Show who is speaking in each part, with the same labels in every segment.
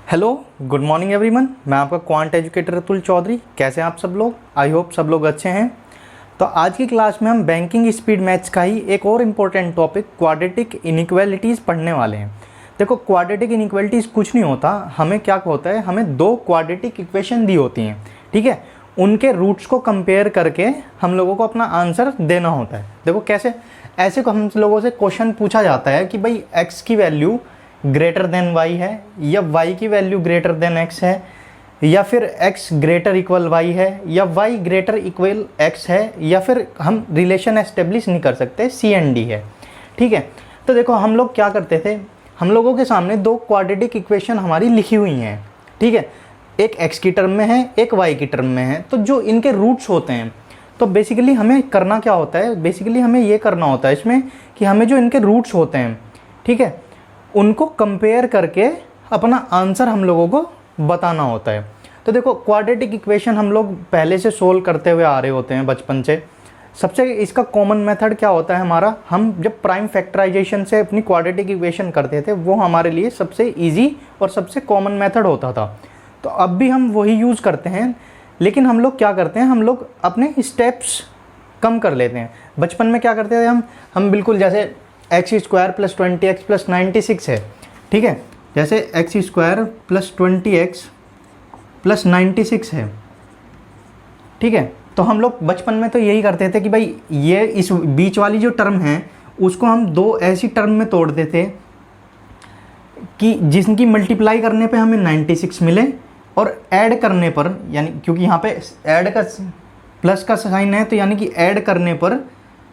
Speaker 1: Hello, good morning everyone. मैं आपका quant educator Atul Chaudhary. कैसे हैं आप सब लोग? आई होप सब लोग अच्छे हैं। तो आज की क्लास में हम बैंकिंग स्पीड मैथ्स का ही एक और इम्पोर्टेंट टॉपिक क्वाड्रेटिक इनइक्वालिटीज़ पढ़ने वाले हैं। देखो, क्वाड्रेटिक इनइक्वालिटीज़ कुछ नहीं होता, हमें क्या होता है, हमें दो क्वाड्रेटिक इक्वेशन दी होती हैं, ठीक है। उनके रूट्स को कंपेयर करके हम लोगों को अपना आंसर देना होता है। देखो कैसे, ऐसे को हम लोगों से क्वेश्चन पूछा जाता है कि भाई x की वैल्यू ग्रेटर देन y है, या y की वैल्यू ग्रेटर देन x है, या फिर x ग्रेटर इक्वल y है, या y ग्रेटर इक्वल x है, या फिर हम रिलेशन एस्टेब्लिश नहीं कर सकते, C एंड D है, ठीक है। तो देखो हम लोग क्या करते थे, हम लोगों के सामने दो क्वाड्रेटिक इक्वेशन हमारी लिखी हुई हैं, ठीक है। एक x की टर्म में है, एक y की टर्म में है। तो जो इनके रूट्स होते हैं, तो बेसिकली हमें करना क्या होता है, बेसिकली हमें ये करना होता है इसमें कि हमें जो इनके रूट्स होते हैं, ठीक है, उनको कंपेयर करके अपना आंसर हम लोगों को बताना होता है। तो देखो, क्वाड्रेटिक इक्वेशन हम लोग पहले से सोल्व करते हुए आ रहे होते हैं बचपन से। सबसे इसका कॉमन मेथड क्या होता है हमारा, हम जब प्राइम फैक्टराइजेशन से अपनी क्वाड्रेटिक इक्वेशन करते थे, वो हमारे लिए सबसे ईजी और सबसे कॉमन मेथड होता था। तो अब भी हम वही यूज़ करते हैं, लेकिन हम लोग क्या करते हैं, हम लोग अपने स्टेप्स कम कर लेते हैं। बचपन में क्या करते थे हम बिल्कुल जैसे x square plus 20x plus 96 है, ठीक है। जैसे x square plus 20x plus 96 है, ठीक है। तो हम लोग बचपन में तो यही करते थे कि भाई ये इस बीच वाली जो टर्म है उसको हम दो ऐसी टर्म में तोड़ देते कि जिनकी मल्टीप्लाई करने पे हमें 96 मिले, और ऐड करने पर, यानी क्योंकि यहाँ पे ऐड का प्लस का साइन है, तो यानी कि ऐड करने पर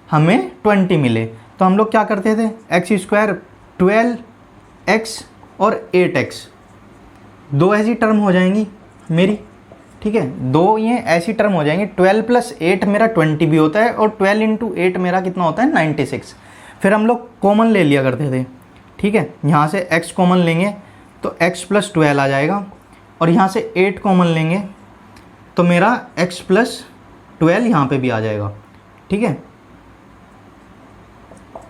Speaker 1: हमें 20 मिले। तो हम लोग क्या करते थे, एक्स स्क्वायर 12x और 8x, दो ऐसी टर्म हो जाएंगी मेरी, ठीक है। दो ये ऐसी टर्म हो जाएंगी, 12 प्लस 8 मेरा 20 भी होता है, और 12 इंटू 8 मेरा कितना होता है, 96। फिर हम लोग कॉमन ले लिया करते थे, ठीक है। यहाँ से x कॉमन लेंगे तो x प्लस 12 आ जाएगा, और यहाँ से 8 कॉमन लेंगे तो मेरा x प्लस 12 यहाँ पे भी आ जाएगा, ठीक है।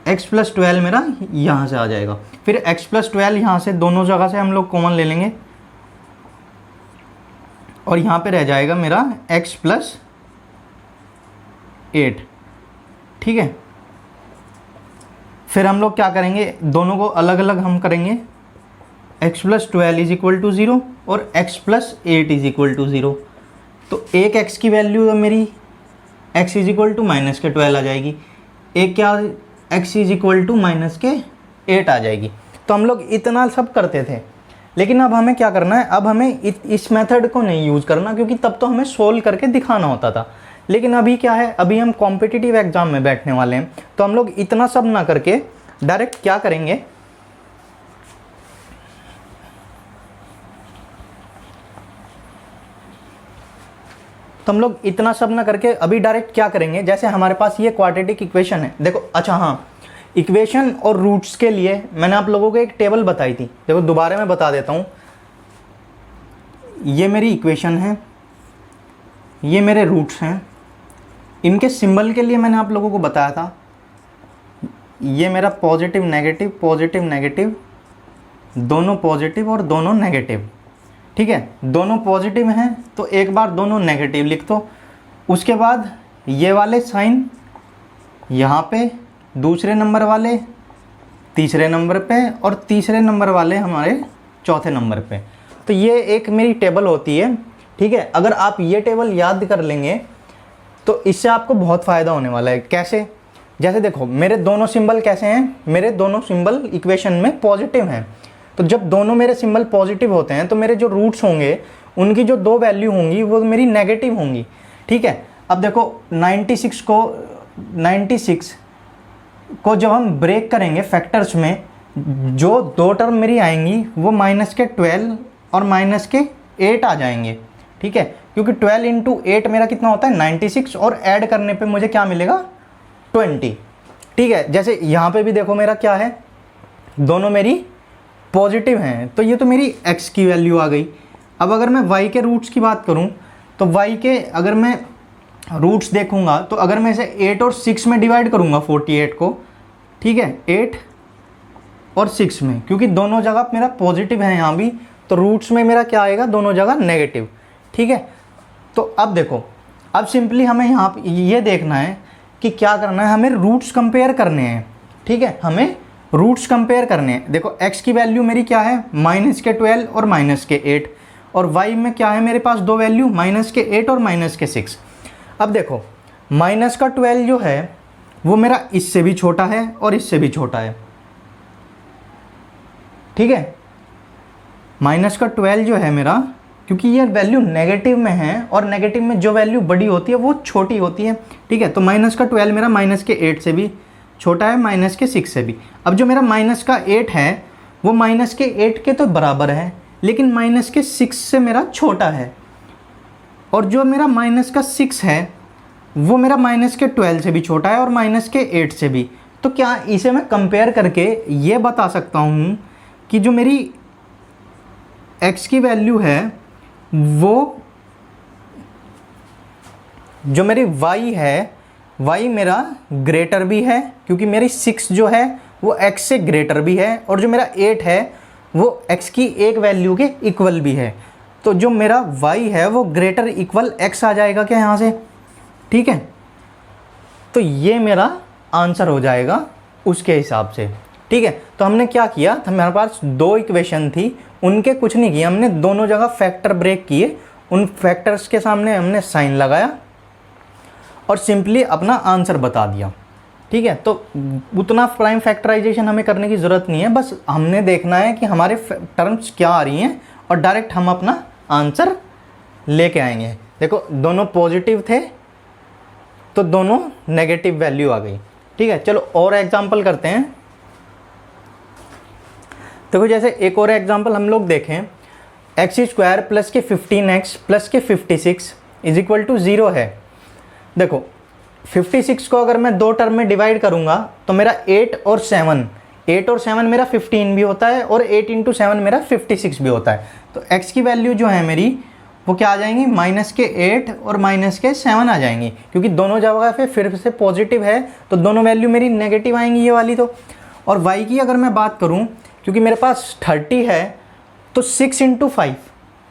Speaker 1: x प्लस 12 मेरा यहाँ से आ जाएगा। फिर x प्लस 12 यहाँ से दोनों जगह से हम लोग कॉमन ले लेंगे, और यहाँ पे रह जाएगा मेरा x प्लस 8, ठीक है। फिर हम लोग क्या करेंगे, दोनों को अलग अलग हम करेंगे, x plus 12 is equal to 0 और x plus 8 is equal to 0। तो एक x की वैल्यू है मेरी x is equal to minus के 12 आ जाएगी, एक क्या x is equal to minus के 8 आ जाएगी। तो हम लोग इतना सब करते थे, लेकिन अब हमें क्या करना है, अब हमें इस मेथड को नहीं यूज़ करना, क्योंकि तब तो हमें सोल्व करके दिखाना होता था। लेकिन अभी क्या है, अभी हम कॉम्पिटिटिव एग्जाम में बैठने वाले हैं, तो हम लोग इतना सब ना करके डायरेक्ट क्या करेंगे, तो हम लोग इतना सब ना करके अभी डायरेक्ट क्या करेंगे, जैसे हमारे पास ये क्वाड्रेटिक इक्वेशन है। देखो, अच्छा हाँ, इक्वेशन और रूट्स के लिए मैंने आप लोगों को एक टेबल बताई थी। देखो दोबारा मैं बता देता हूँ, ये मेरी इक्वेशन है, ये मेरे रूट्स हैं। इनके सिंबल के लिए मैंने आप लोगों को बताया था, ये मेरा पॉजिटिव नेगेटिव, दोनों पॉजिटिव और दोनों नेगेटिव, ठीक है। दोनों पॉजिटिव हैं तो एक बार दोनों नेगेटिव लिख दो, उसके बाद ये वाले साइन यहाँ पे, दूसरे नंबर वाले तीसरे नंबर पे, और तीसरे नंबर वाले हमारे चौथे नंबर पे। तो ये एक मेरी टेबल होती है, ठीक है। अगर आप ये टेबल याद कर लेंगे तो इससे आपको बहुत फ़ायदा होने वाला है। कैसे, जैसे देखो मेरे दोनों सिंबल कैसे हैं, मेरे दोनों सिंबल इक्वेशन में पॉजिटिव हैं। तो जब दोनों मेरे सिंबल पॉजिटिव होते हैं तो मेरे जो रूट्स होंगे उनकी जो दो वैल्यू होंगी वो मेरी नेगेटिव होंगी, ठीक है। अब देखो 96 को जब हम ब्रेक करेंगे फैक्टर्स में, जो दो टर्म मेरी आएंगी वो माइनस के 12 और माइनस के 8 आ जाएंगे, ठीक है। क्योंकि 12 इंटू 8 मेरा कितना होता है, 96, और ऐड करने पे मुझे क्या मिलेगा, 20, ठीक है। जैसे यहाँ पे भी देखो मेरा क्या है, दोनों मेरी पॉजिटिव हैं, तो ये तो मेरी x की वैल्यू आ गई। अब अगर मैं y के रूट्स की बात करूं, तो y के अगर मैं रूट्स देखूंगा, तो अगर मैं इसे 8 और 6 में डिवाइड करूंगा 48 को, ठीक है, 8 और 6 में, क्योंकि दोनों जगह मेरा पॉजिटिव है यहाँ भी, तो रूट्स में मेरा क्या आएगा, दोनों जगह नेगेटिव। ठीक है, तो अब देखो, अब सिंपली हमें यहाँ पे ये देखना है कि क्या करना है, हमें रूट्स कंपेयर करने हैं। ठीक है, हमें रूट्स कंपेयर करने हैं। देखो x की वैल्यू मेरी क्या है, -12 और -8, और y में क्या है मेरे पास दो वैल्यू, -8 और -6। अब देखो -12 जो है वो मेरा इससे भी छोटा है और इससे भी छोटा है। ठीक है, -12 जो है मेरा, क्योंकि ये वैल्यू नेगेटिव में है और नेगेटिव में जो वैल्यू बड़ी होती है वो छोटी होती है। ठीक है, तो -12 मेरा -8 से भी छोटा है, -6 से भी। अब जो मेरा -8 है वो -8 के तो बराबर है, लेकिन -6 से मेरा छोटा है, और जो मेरा -6 है वो मेरा -12 से भी छोटा है और -8 से भी। तो क्या इसे मैं कंपेयर करके ये बता सकता हूँ कि जो मेरी x की वैल्यू है वो, जो मेरी y है, y मेरा ग्रेटर भी है, क्योंकि मेरी 6 जो है वो x से ग्रेटर भी है, और जो मेरा 8 है वो x की एक वैल्यू के इक्वल भी है। तो जो मेरा y है वो ग्रेटर इक्वल x आ जाएगा क्या यहाँ से। ठीक है, तो ये मेरा आंसर हो जाएगा उसके हिसाब से। ठीक है, तो हमने क्या किया था, हमारे पास दो इक्वेशन थी, उनके कुछ नहीं किया, हमने दोनों जगह फैक्टर ब्रेक किए, उन फैक्टर्स के सामने हमने साइन लगाया और सिंपली अपना आंसर बता दिया। ठीक है, तो उतना प्राइम फैक्टराइजेशन हमें करने की ज़रूरत नहीं है, बस हमने देखना है कि हमारे टर्म्स क्या आ रही हैं और डायरेक्ट हम अपना आंसर लेके आएंगे। देखो दोनों पॉजिटिव थे तो दोनों नेगेटिव वैल्यू आ गई। ठीक है, चलो और एग्जांपल करते हैं। देखो जैसे एक और एग्जांपल हम लोग देखें, x² प्लस के 15x प्लस के 56 इज इक्वल टू 0 है। देखो 56 को अगर मैं दो टर्म में डिवाइड करूंगा तो मेरा 8 और 7 मेरा 15 भी होता है, और 8 × 7 मेरा 56 भी होता है। तो x की वैल्यू जो है मेरी वो क्या आ जाएंगी, -8 और -7 आ जाएंगी, क्योंकि दोनों जगह पे फिर से पॉजिटिव है तो दोनों वैल्यू मेरी नेगेटिव आएंगी ये वाली। तो और y की अगर मैं बात करूं, क्योंकि मेरे पास 30 है तो 6 × 5,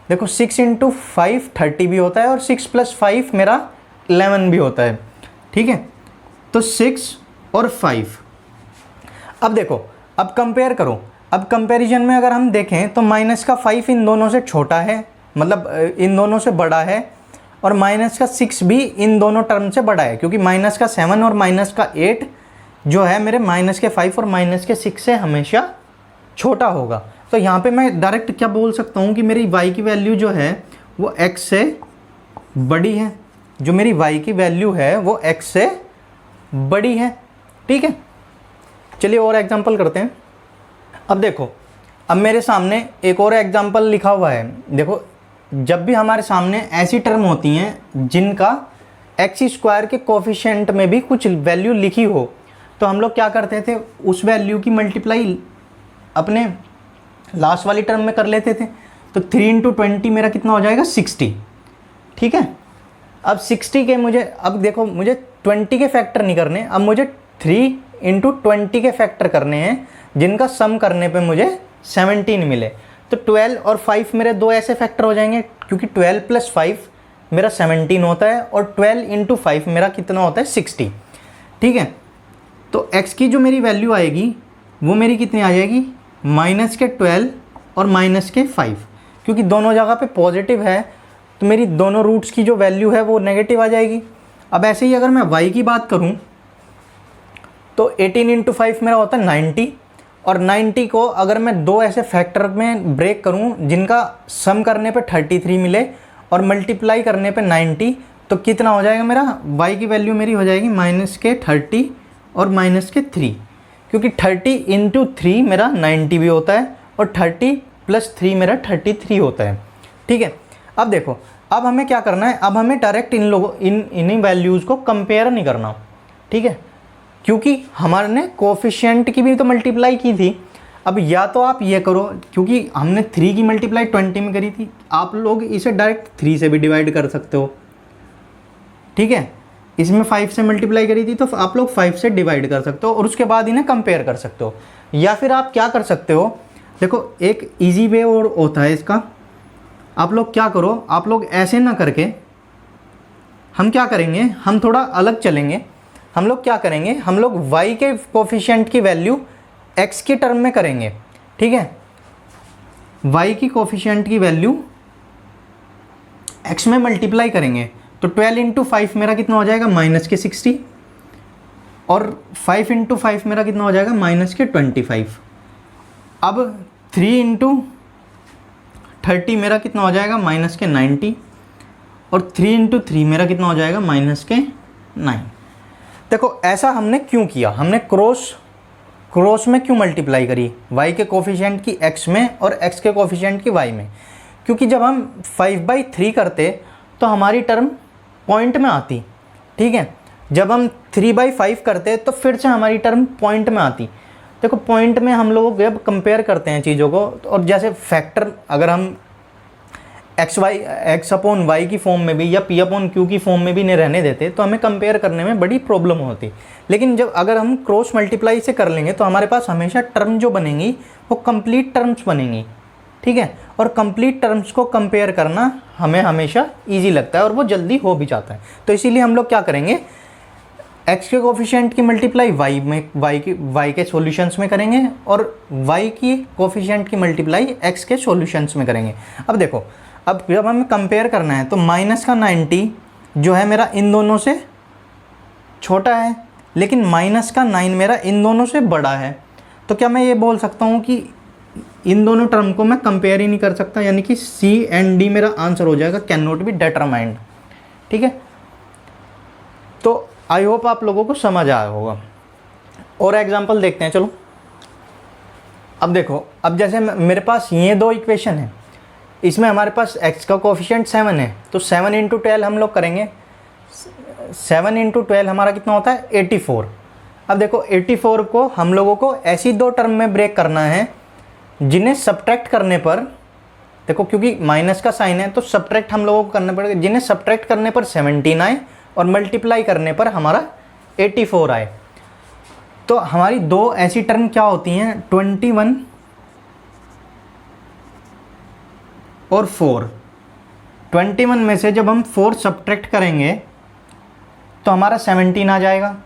Speaker 1: देखो 6 × 5 30 भी होता है, और 6 + 5 मेरा 11 भी होता है। ठीक है, तो 6 और 5। अब देखो, अब कंपेयर करो, अब कंपैरिजन में अगर हम देखें तो -5 इन दोनों से छोटा है, मतलब इन दोनों से बड़ा है, और -6 भी इन दोनों टर्म से बड़ा है, क्योंकि -7 और -8 जो है मेरे -5 और -6 से हमेशा छोटा होगा। तो यहाँ पे मैं डायरेक्ट क्या बोल सकता हूँ कि मेरी y की वैल्यू जो है वो x से बड़ी है, जो मेरी y की वैल्यू है वो x से बड़ी है। ठीक है, चलिए और एग्जांपल करते हैं। अब देखो, अब मेरे सामने एक और एग्जांपल लिखा हुआ है। देखो जब भी हमारे सामने ऐसी टर्म होती हैं जिनका x² के कोफिशिएंट में भी कुछ वैल्यू लिखी हो, तो हम लोग क्या करते थे, उस वैल्यू की मल्टीप्लाई अपने लास्ट वाली टर्म में कर लेते थे। तो 3 × 20 मेरा कितना हो जाएगा, 60। ठीक है, अब 60 के मुझे, अब देखो मुझे 20 के फैक्टर नहीं करने, अब मुझे 3 × 20 के फैक्टर करने हैं, जिनका सम करने पे मुझे 17 मिले। तो 12 और 5 मेरे दो ऐसे फैक्टर हो जाएंगे, क्योंकि 12 + 5 मेरा 17 होता है, और 12 × 5 मेरा कितना होता है, 60। ठीक है, तो x की जो मेरी वैल्यू आएगी वो मेरी कितनी आ जाएगी, -12 और -5, क्योंकि दोनों जगह पे पॉजिटिव है तो मेरी दोनों रूट्स की जो वैल्यू है वो नेगेटिव आ जाएगी। अब ऐसे ही अगर मैं y की बात करूं तो 18 × 5 मेरा होता है 90, और 90 को अगर मैं दो ऐसे फैक्टर में ब्रेक करूं जिनका सम करने पे 33 मिले और मल्टीप्लाई करने पे 90, तो कितना हो जाएगा मेरा, y की वैल्यू मेरी हो जाएगी -30 और -3, क्योंकि 30 × 3 मेरा 90 भी होता है, और 30 + 3 मेरा 33 होता है। ठीक है, अब देखो, अब हमें क्या करना है, अब हमें डायरेक्ट इन्हीं वैल्यूज़ को कंपेयर नहीं करना। ठीक है, क्योंकि हमारे कोफिशिएंट की भी तो मल्टीप्लाई की थी। अब या तो आप ये करो, क्योंकि हमने 3 की मल्टीप्लाई 20 में करी थी, आप लोग इसे डायरेक्ट 3 से भी डिवाइड कर सकते हो। ठीक है, इसमें 5 से मल्टीप्लाई करी थी तो आप लोग 5 से डिवाइड कर सकते हो और उसके बाद इन्हें कंपेयर कर सकते हो। या फिर आप क्या कर सकते हो, देखो एक इजी वे और होता है इसका, आप लोग क्या करो, आप लोग ऐसे ना करके हम क्या करेंगे, हम थोड़ा अलग चलेंगे। हम लोग क्या करेंगे, हम लोग y के कोफिशिएंट की वैल्यू x के टर्म में करेंगे, ठीक है। y की कोफिशिएंट की वैल्यू x में मल्टीप्लाई करेंगे तो 12 इंटू 5 मेरा कितना हो जाएगा, माइनस के 60, और 5 इंटू 5 मेरा कितना हो जाएगा, माइनस के 25। अब 3 इंटू 30 मेरा कितना हो जाएगा, माइनस के 90, और 3 इंटू 3 मेरा कितना हो जाएगा, माइनस के 9। देखो ऐसा हमने क्यों किया, हमने क्रॉस में क्यों मल्टीप्लाई करी, y के कोफिशिएंट की x में और x के कोफिशिएंट की y में, क्योंकि जब हम 5/3 करते तो हमारी टर्म पॉइंट में आती, ठीक है। जब हम 3/5 करते तो फिर से हमारी टर्म पॉइंट में आती। देखो पॉइंट में हम लोग जब कंपेयर करते हैं चीज़ों को, और जैसे फैक्टर अगर हम x अपॉन वाई की फॉर्म में भी या p अपॉन क्यू की फॉर्म में भी नहीं रहने देते तो हमें कंपेयर करने में बड़ी प्रॉब्लम होती। लेकिन जब अगर हम क्रॉस मल्टीप्लाई से कर लेंगे तो हमारे पास हमेशा टर्म जो बनेंगी वो कंप्लीट टर्म्स बनेंगी, ठीक है। और कंप्लीट टर्म्स को कंपेयर करना हमें हमेशा ईजी लगता है और वो जल्दी हो भी जाता है। तो इसीलिए हम लोग क्या करेंगे, x के कोफिशिएंट की मल्टीप्लाई y के सॉल्यूशंस में करेंगे और y की कोफिशिएंट की मल्टीप्लाई x के सॉल्यूशंस में करेंगे। अब देखो, अब जब हमें कंपेयर करना है तो माइनस का 90 जो है मेरा इन दोनों से छोटा है, लेकिन माइनस का 9 मेरा इन दोनों से बड़ा है। तो क्या मैं ये बोल सकता हूँ कि इन दोनों टर्म को मैं कंपेयर ही नहीं कर सकता, यानी कि C एंड D मेरा आंसर हो जाएगा, कैन नॉट बी डिटरमाइंड, ठीक है। तो आई होप आप लोगों को समझ आया होगा। और एग्जांपल देखते हैं, चलो। अब देखो, अब जैसे मेरे पास ये दो इक्वेशन है, इसमें हमारे पास x का कोफिशिएंट 7 है, तो 7 इंटू 12 हम लोग करेंगे। 7 इंटू 12 हमारा कितना होता है, 84। अब देखो 84 को हम लोगों को ऐसी दो टर्म में ब्रेक करना है जिन्हें सब्ट्रैक्ट करने पर, देखो क्योंकि माइनस का साइन है तो सब्ट्रैक्ट हम लोगों को करना पड़ेगा, जिन्हें सब्ट्रैक्ट करने पर 17 आए और मल्टीप्लाई करने पर हमारा 84 आए। तो हमारी दो ऐसी टर्म क्या होती हैं, 21 और 4। 21 में से जब हम 4 सब्ट्रैक्ट करेंगे तो हमारा 17 आ जाएगा,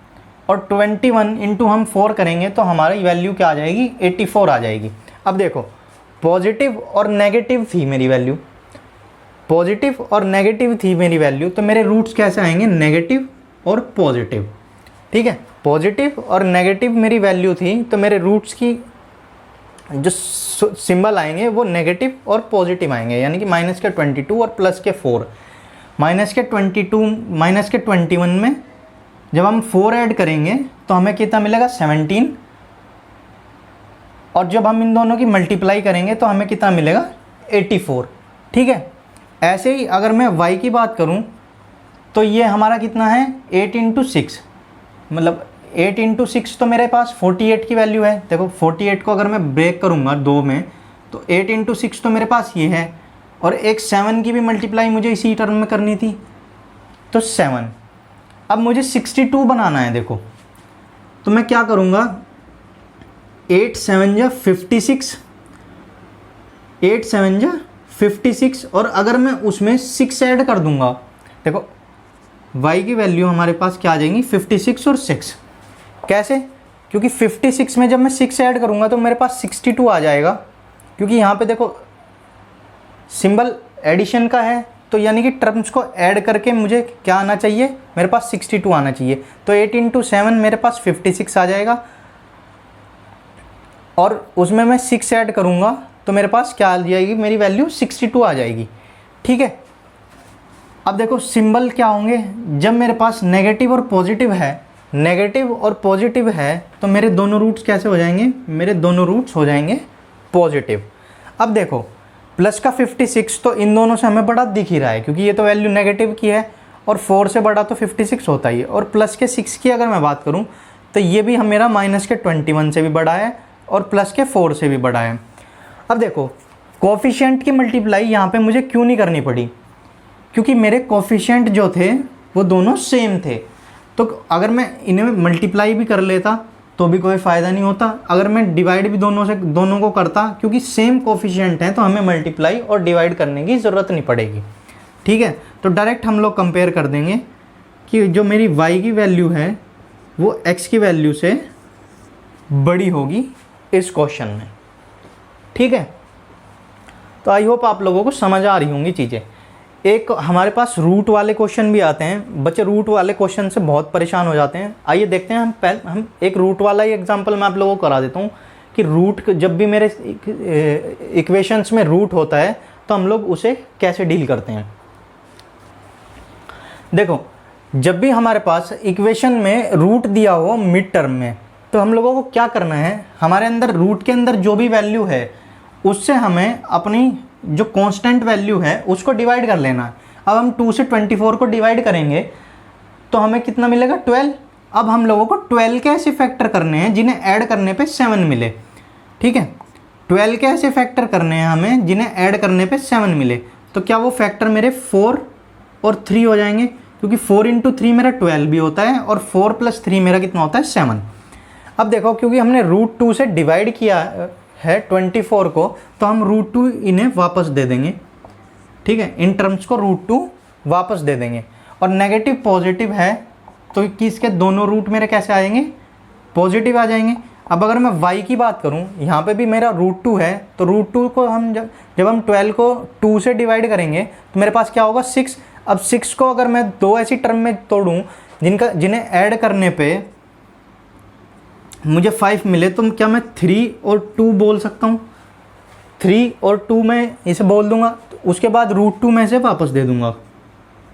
Speaker 1: और 21 इंटू हम 4 करेंगे तो हमारी वैल्यू क्या आ जाएगी, 84 आ जाएगी। अब देखो पॉजिटिव और नेगेटिव थी मेरी वैल्यू, पॉजिटिव और नेगेटिव थी मेरी वैल्यू, तो मेरे रूट्स कैसे आएंगे, नेगेटिव और पॉजिटिव, ठीक है। पॉजिटिव और नेगेटिव मेरी वैल्यू थी तो मेरे रूट्स की जो सिंबल आएंगे वो नेगेटिव और पॉजिटिव आएंगे, यानी कि माइनस के 22 और प्लस के 4। माइनस के 21 में जब हम 4 ऐड करेंगे तो हमें कितना मिलेगा, 17, और जब हम इन दोनों की मल्टीप्लाई करेंगे तो हमें कितना मिलेगा, 84, ठीक है। ऐसे ही अगर मैं y की बात करूं तो ये हमारा कितना है, 8 इंटू 6, मतलब 8 इंटू 6 तो मेरे पास 48 की वैल्यू है। देखो 48 को अगर मैं ब्रेक करूँगा 2 में तो 8 इंटू 6 तो मेरे पास ये है, और एक 7 की भी मल्टीप्लाई मुझे इसी टर्म में करनी थी, तो 7। अब मुझे 62 बनाना है, देखो तो मैं क्या करूँगा, 8 7 जा 56, 8 7 जा 56, और अगर मैं उसमें 6 ऐड कर दूंगा, देखो y की वैल्यू हमारे पास क्या आ जाएंगी, 56 और 6। कैसे, क्योंकि 56 में जब मैं 6 ऐड करूंगा तो मेरे पास 62 आ जाएगा, क्योंकि यहाँ पे देखो सिंबल एडिशन का है, तो यानी कि टर्म्स को ऐड करके मुझे क्या आना चाहिए, मेरे पास 62 आना चाहिए। तो 8 इंटू 7 मेरे पास 56 आ जाएगा, और उसमें मैं 6 ऐड करूँगा तो मेरे पास क्या आ जाएगी, मेरी वैल्यू 62 आ जाएगी, ठीक है। अब देखो सिंबल क्या होंगे, जब मेरे पास नेगेटिव और पॉजिटिव है, नेगेटिव और पॉजिटिव है तो मेरे दोनों रूट्स कैसे हो जाएंगे, मेरे दोनों रूट्स हो जाएंगे पॉजिटिव। अब देखो प्लस का 56 तो इन दोनों से हमें बड़ा दिख ही रहा है, क्योंकि ये तो वैल्यू नेगेटिव की है और 4 से बड़ा तो 56 होता ही है। और प्लस के 6 की अगर मैं बात करूं तो ये भी हम मेरा माइनस के 21 से भी बड़ा है और प्लस के 4 से भी बड़ा है। अब देखो कोफिशिएंट की मल्टीप्लाई यहाँ पे मुझे क्यों नहीं करनी पड़ी, क्योंकि मेरे कोफिशिएंट जो थे वो दोनों सेम थे। तो अगर मैं इन्हें मल्टीप्लाई भी कर लेता तो भी कोई फ़ायदा नहीं होता। अगर मैं डिवाइड भी दोनों को करता, क्योंकि सेम कोफिशिएंट हैं तो हमें मल्टीप्लाई और डिवाइड करने की ज़रूरत नहीं पड़ेगी। ठीक है, तो डायरेक्ट हम लोग कंपेयर कर देंगे कि जो मेरी y की वैल्यू है वो x की वैल्यू से बड़ी होगी इस क्वेश्चन में। ठीक है, तो आई होप आप लोगों को समझ आ रही होंगी चीज़ें। एक हमारे पास रूट वाले क्वेश्चन भी आते हैं, बच्चे रूट वाले क्वेश्चन से बहुत परेशान हो जाते हैं। आइए देखते हैं, हम एक रूट वाला ही एग्जांपल मैं आप लोगों को करा देता हूँ कि रूट जब भी मेरे इक्वेशंस में रूट होता है तो हम लोग उसे कैसे डील करते हैं। देखो, जब भी हमारे पास इक्वेशन में रूट दिया हो मिड टर्म में, तो हम लोगों को क्या करना है, हमारे अंदर रूट के अंदर जो भी वैल्यू है उससे हमें अपनी जो कांस्टेंट वैल्यू है उसको डिवाइड कर लेना है। अब हम 2 से 24 को डिवाइड करेंगे तो हमें कितना मिलेगा, 12। अब हम लोगों को 12 के ऐसे फैक्टर करने हैं जिन्हें ऐड करने पे 7 मिले। ठीक है, 12 के ऐसे फैक्टर करने हैं हमें जिन्हें ऐड करने पे 7 मिले। तो क्या वो फैक्टर मेरे 4 और 3 हो जाएंगे, क्योंकि 4 × 3 मेरा 12 भी होता है और 4 + 3 मेरा कितना होता है, 7। अब देखो, क्योंकि हमने √2 से डिवाइड किया है 24 को, तो हम √2 इन्हें वापस दे देंगे। ठीक है, इन टर्म्स को √2 वापस दे देंगे। और नेगेटिव पॉजिटिव है तो किसके दोनों रूट मेरे कैसे आएंगे, पॉजिटिव आ जाएंगे। अब अगर मैं y की बात करूं, यहाँ पे भी मेरा √2 है, तो √2 को हम जब हम 12 को 2 से डिवाइड करेंगे तो मेरे पास क्या होगा, 6। अब 6 को अगर मैं दो ऐसी टर्म में तोड़ूं जिन्हें ऐड करने पे मुझे 5 मिले, तो क्या मैं 3 और 2 बोल सकता हूँ, 3 और 2 मैं इसे बोल दूंगा। तो उसके बाद √2 में से वापस दे दूंगा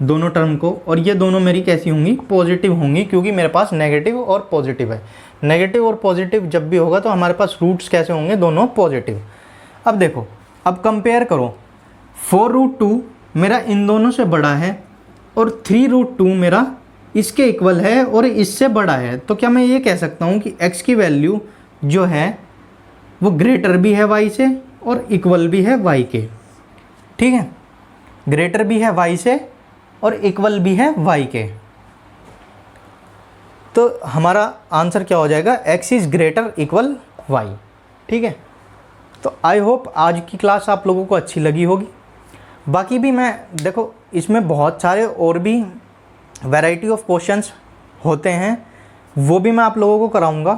Speaker 1: दोनों टर्म को, और ये दोनों मेरी कैसी होंगी, पॉजिटिव होंगी, क्योंकि मेरे पास नेगेटिव और पॉजिटिव है। नेगेटिव और पॉजिटिव जब भी होगा तो हमारे पास रूट्स कैसे होंगे, दोनों पॉजिटिव। अब देखो, अब कंपेयर करो, 4√2 मेरा इन दोनों से बड़ा है और 3√2 मेरा इसके इक्वल है और इससे बड़ा है। तो क्या मैं ये कह सकता हूँ कि x की वैल्यू जो है वो ग्रेटर भी है y से और इक्वल भी है y के। ठीक है, ग्रेटर भी है y से और इक्वल भी है y के। तो हमारा आंसर क्या हो जाएगा, x is greater equal y। ठीक है, तो आई होप आज की क्लास आप लोगों को अच्छी लगी होगी। बाकी भी मैं देखो, इसमें बहुत सारे और भी वैरायटी ऑफ क्वेश्चंस होते हैं, वो भी मैं आप लोगों को कराऊंगा।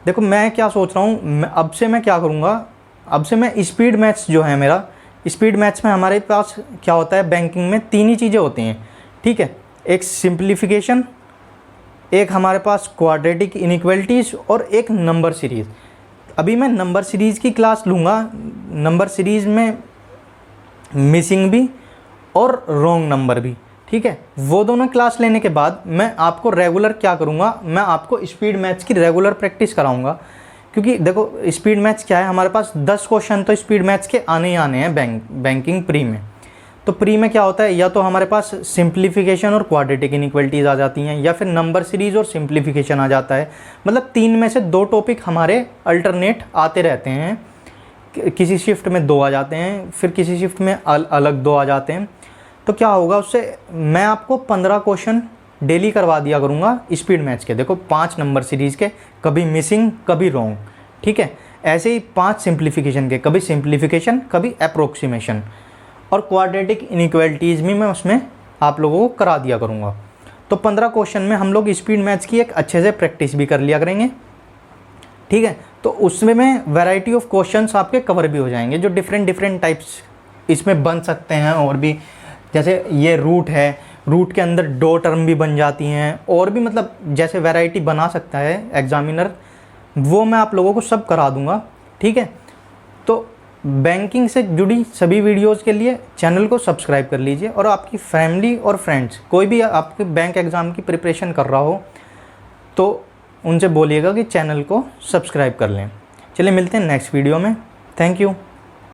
Speaker 1: देखो, मैं क्या सोच रहा हूँ, अब से मैं क्या करूँगा, अब से मैं स्पीड मैथ्स जो है मेरा, स्पीड मैथ्स में हमारे पास क्या होता है, बैंकिंग में 3 ही चीज़ें होती हैं। ठीक है, एक सिंप्लीफिकेशन, एक हमारे पास क्वाड्रेटिक इनइक्वालिटीज़ और एक नंबर सीरीज़। अभी मैं नंबर सीरीज़ की क्लास लूँगा। नंबर सीरीज़ में मिसिंग भी और रॉन्ग नंबर भी। ठीक है, वो दोनों क्लास लेने के बाद मैं आपको रेगुलर क्या करूँगा, मैं आपको स्पीड मैथ्स की रेगुलर प्रैक्टिस कराऊँगा। क्योंकि देखो, स्पीड मैथ्स क्या है, हमारे पास 10 क्वेश्चन तो स्पीड मैथ्स के आने ही आने हैं बैंकिंग प्री में। तो प्री में क्या होता है, या तो हमारे पास सिंप्लीफिकेशन और क्वाड्रेटिक इनइक्वालिटीज़ आ जाती हैं, या फिर नंबर सीरीज़ और सिंप्लीफिकेशन आ जाता है। मतलब 3 में से 2 टॉपिक हमारे अल्टरनेट आते रहते हैं। किसी शिफ्ट में 2 आ जाते हैं, फिर किसी शिफ्ट में अलग 2 आ जाते हैं। तो क्या होगा, उससे मैं आपको 15 क्वेश्चन डेली करवा दिया करूँगा स्पीड मैथ्स के। देखो, 5 नंबर सीरीज़ के, कभी मिसिंग कभी रॉन्ग। ठीक है, ऐसे ही 5 सिंप्लीफिकेशन के, कभी सिंप्लीफिकेशन कभी अप्रोक्सीमेशन, और क्वाड्रेटिक इनइक्वालिटीज़ भी मैं उसमें आप लोगों को करा दिया करूँगा। तो 15 क्वेश्चन में हम लोग स्पीड मैथ्स की एक अच्छे से प्रैक्टिस भी कर लिया करेंगे। ठीक है, तो उसमें वैरायटी ऑफ क्वेश्चंस आपके कवर भी हो जाएंगे, जो डिफरेंट टाइप्स इसमें बन सकते हैं। और भी जैसे ये रूट है, रूट के अंदर 2 टर्म भी बन जाती हैं, और भी मतलब जैसे वैरायटी बना सकता है एग्जामिनर, वो मैं आप लोगों को सब करा दूंगा। ठीक है, तो बैंकिंग से जुड़ी सभी वीडियोस के लिए चैनल को सब्सक्राइब कर लीजिए, और आपकी फैमिली और फ्रेंड्स, कोई भी आपके बैंक एग्ज़ाम की प्रिपरेशन कर रहा हो तो उनसे बोलिएगा कि चैनल को सब्सक्राइब कर लें। चलिए, मिलते हैं नेक्स्ट वीडियो में। Thank you.